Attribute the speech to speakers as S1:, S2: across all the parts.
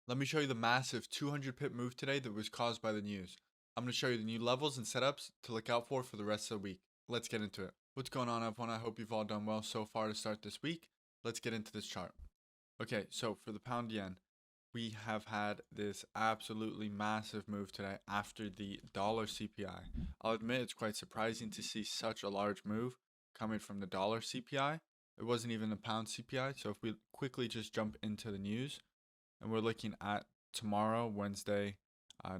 S1: Let me show you the massive 200 pip move today that was caused by the news. I'm going to show you the new levels and setups to look out for the rest of the week. Let's get into it. What's going on, everyone? I hope you've all done well so far to start this week. Let's get into this chart. Okay, so for the pound yen, we have had this absolutely massive move today after the dollar CPI. I'll admit it's quite surprising to see such a large move coming from the dollar CPI. It wasn't even the pound CPI. So if we quickly just jump into the news, and we're looking at tomorrow, Wednesday,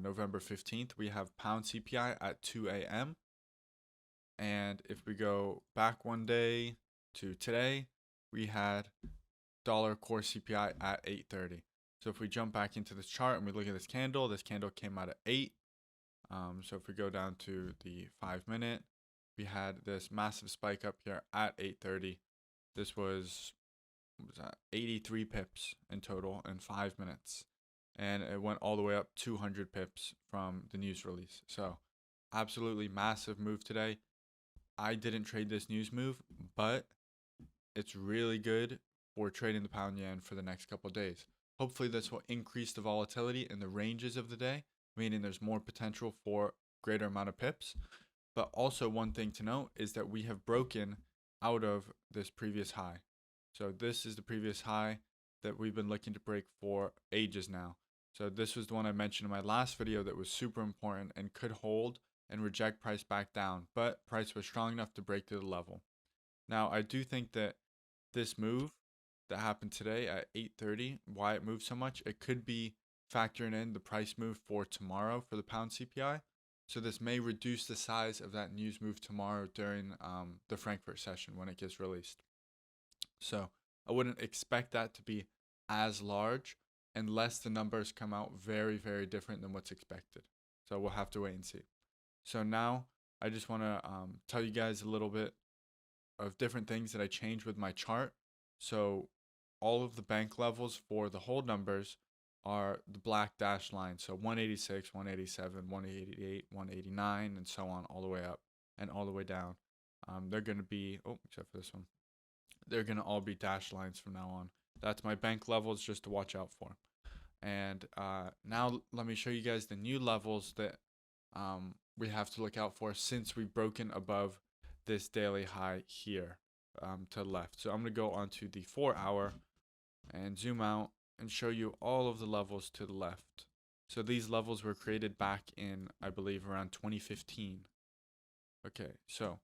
S1: November 15th, we have pound CPI at 2 a.m. And if we go back one day to today, we had dollar core CPI at 8:30. So if we jump back into this chart and we look at this candle came out at 8. So if we go down to the 5-minute, we had this massive spike up here at 8:30. This was, what was that, 83 pips in total in 5 minutes. And it went all the way up 200 pips from the news release. So absolutely massive move today. I didn't trade this news move, but it's really good for trading the pound yen for the next couple of days. Hopefully this will increase the volatility in the ranges of the day, meaning there's more potential for greater amount of pips. But also one thing to note is that we have broken out of this previous high. So this is the previous high that we've been looking to break for ages now. So this was the one I mentioned in my last video that was super important and could hold and reject price back down, but price was strong enough to break through the level. Now, I do think that this move that happened today at 8:30, why it moved so much, it could be factoring in the price move for tomorrow for the pound CPI. So this may reduce the size of that news move tomorrow during the Frankfurt session when it gets released. So I wouldn't expect that to be as large unless the numbers come out very, very different than what's expected. So we'll have to wait and see. So now I just want to tell you guys a little bit of different things that I changed with my chart. So all of the bank levels for the hold numbers are the black dashed line. So 186, 187, 188, 189, and so on, all the way up and all the way down. They're going to be, except for this one, they're going to all be dashed lines from now on. That's my bank levels just to watch out for. And now let me show you guys the new levels that we have to look out for since we've broken above this daily high here to the left. So I'm going to go onto the 4-hour and zoom out and show you all of the levels to the left. So these levels were created back in, I believe, around 2015. Okay, so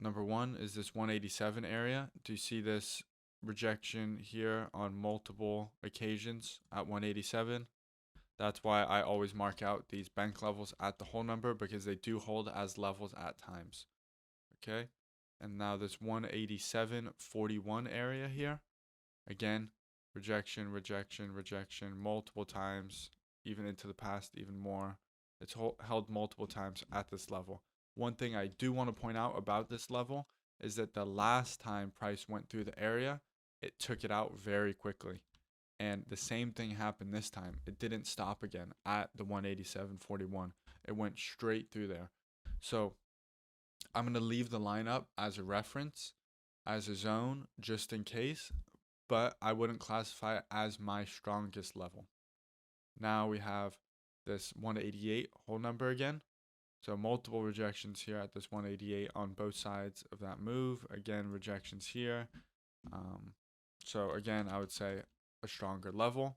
S1: number one is this 187 area. Do you see this rejection here on multiple occasions at 187? That's why I always mark out these bank levels at the whole number, because they do hold as levels at times. Okay, and now this 187.41 area here, again, rejection, rejection, rejection, multiple times, even into the past, even more. It's held multiple times at this level. One thing I do want to point out about this level is that the last time price went through the area, it took it out very quickly. And the same thing happened this time. It didn't stop again at the 187.41. It went straight through there. So I'm going to leave the line up as a reference, as a zone, just in case, but I wouldn't classify it as my strongest level. Now we have this 188 whole number again. So multiple rejections here at this 188 on both sides of that move. Again, rejections here. So again, I would say a stronger level.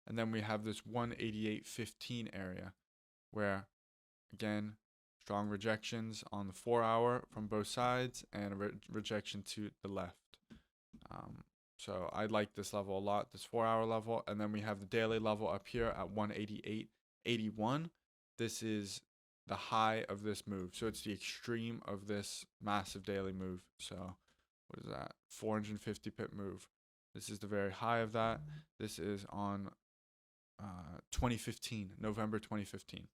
S1: And then we have this 188.15 area where, again, strong rejections on the 4-hour from both sides and a rejection to the left. So I like this level a lot, this 4-hour level. And then we have the daily level up here at 188.81. This is the high of this move. So it's the extreme of this massive daily move. So what is that? 450 pip move. This is the very high of that. This is on 2015, November 2015.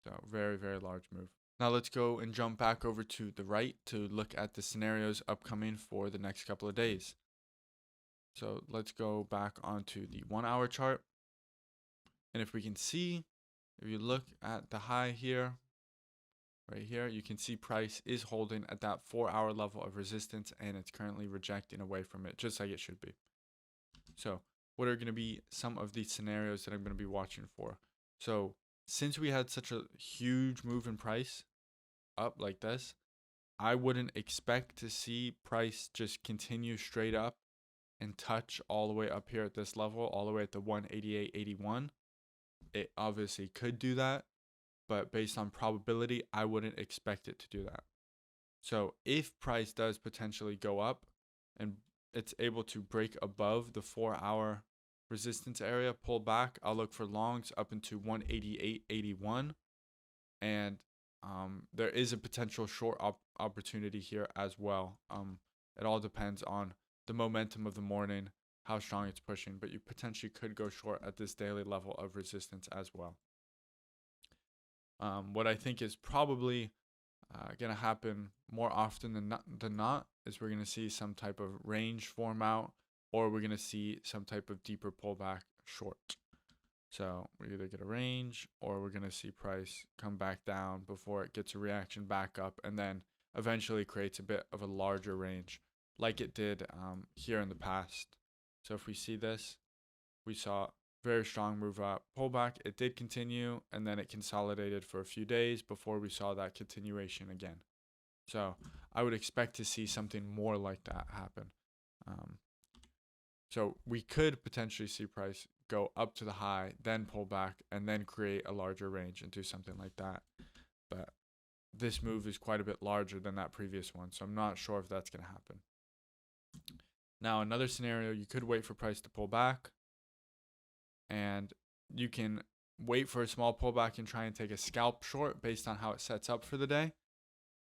S1: So very, very large move. Now let's go and jump back over to the right to look at the scenarios upcoming for the next couple of days. So let's go back onto the 1-hour chart. And if we can see, if you look at the high here, right here, you can see price is holding at that 4-hour level of resistance, and it's currently rejecting away from it, just like it should be. So what are going to be some of the scenarios that I'm going to be watching for. So since we had such a huge move in price up like this, I wouldn't expect to see price just continue straight up and touch all the way up here at this level, all the way at the 188.81. It obviously could do that, but based on probability, I wouldn't expect it to do that. So if price does potentially go up and it's able to break above the 4-hour resistance area, pull back, I'll look for longs up into 188.81. And there is a potential short opportunity here as well. It all depends on the momentum of the morning, how strong it's pushing, but you potentially could go short at this daily level of resistance as well. What I think is probably going to happen more often than not is we're going to see some type of range form out, or we're going to see some type of deeper pullback short. So we either get a range, or we're going to see price come back down before it gets a reaction back up, and then eventually creates a bit of a larger range like it did here in the past. So if we see this, we saw very strong move up, pullback. It did continue, and then it consolidated for a few days before we saw that continuation again. So I would expect to see something more like that happen. So we could potentially see price go up to the high, then pull back, and then create a larger range and do something like that. But this move is quite a bit larger than that previous one, so I'm not sure if that's going to happen. Now, another scenario, you could wait for price to pull back, and you can wait for a small pullback and try and take a scalp short based on how it sets up for the day,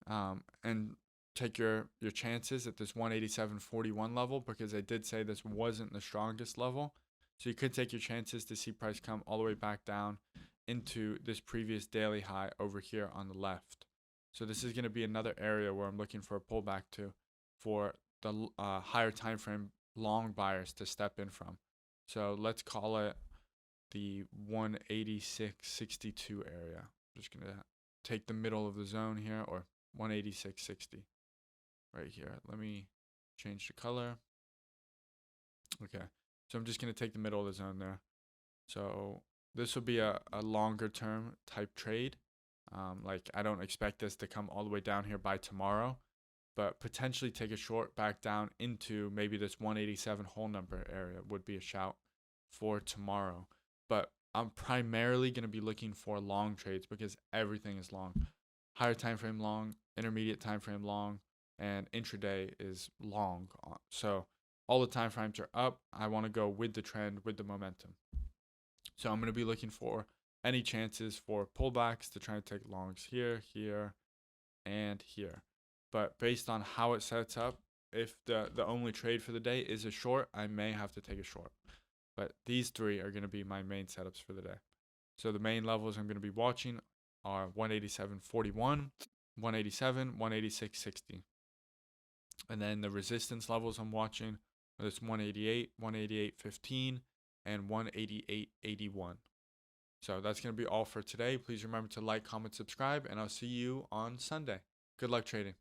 S1: and take your chances at this 187.41 level, because I did say this wasn't the strongest level. So you could take your chances to see price come all the way back down into this previous daily high over here on the left. So this is going to be another area where I'm looking for a pullback to for the higher time frame long buyers to step in from. So let's call it the 186.62 area. I'm just going to take the middle of the zone here, or 186.60 right here. Let me change the color. Okay. So I'm just going to take the middle of the zone there. So this will be a longer term type trade. Like I don't expect this to come all the way down here by tomorrow, but potentially take a short back down into maybe this 187 whole number area would be a shout for tomorrow. But I'm primarily going to be looking for long trades because everything is long. Higher time frame long, intermediate time frame long, and intraday is long. So all the time frames are up. I want to go with the trend, with the momentum. So I'm going to be looking for any chances for pullbacks to try and take longs here, here, and here. But based on how it sets up, if the only trade for the day is a short, I may have to take a short. But these three are going to be my main setups for the day. So the main levels I'm going to be watching are 187.41, 187, 186.60. And then the resistance levels I'm watching are this 188, 188.15, and 188.81. So that's going to be all for today. Please remember to like, comment, subscribe, and I'll see you on Sunday. Good luck trading.